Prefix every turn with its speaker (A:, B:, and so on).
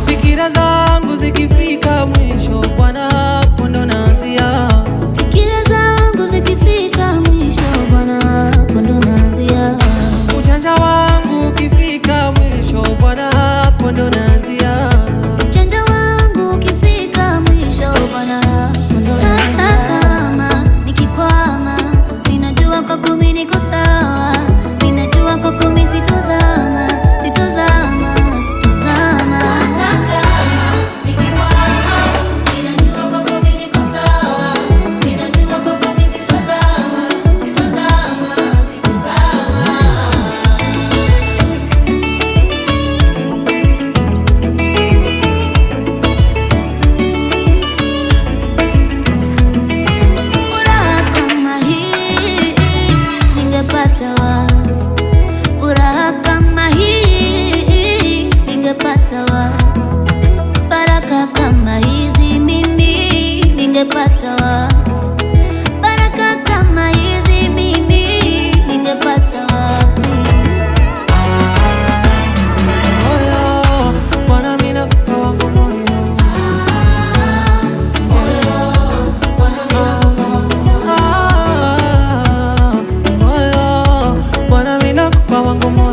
A: Fikira zangu zikifika mwisho, Bwana hapo ndo naanzia.
B: Fikira zangu zikifika mwisho, Bwana hapo ndo naanzia.
A: Ujanja wangu ukifika mwisho, Bwana hapo ndo naanzia.
B: Ujanja wangu ukifika mwisho, Bwana hapo ndo naanzia. Hata kama nikikwama, ninajua kwako mimi niko sawa. Ninajua kwako mimi sitozama, sitozama, sitozama. Furaha kama hii ningepata wapi? Baraka kama hizi mimi ningepata wapi? Baraka kama hizi mimi ningepata wapi?
A: Moyo, Bwana mimi nakupa wangu moyo. Moyo, Bwana mimi nakupa wangu moyo.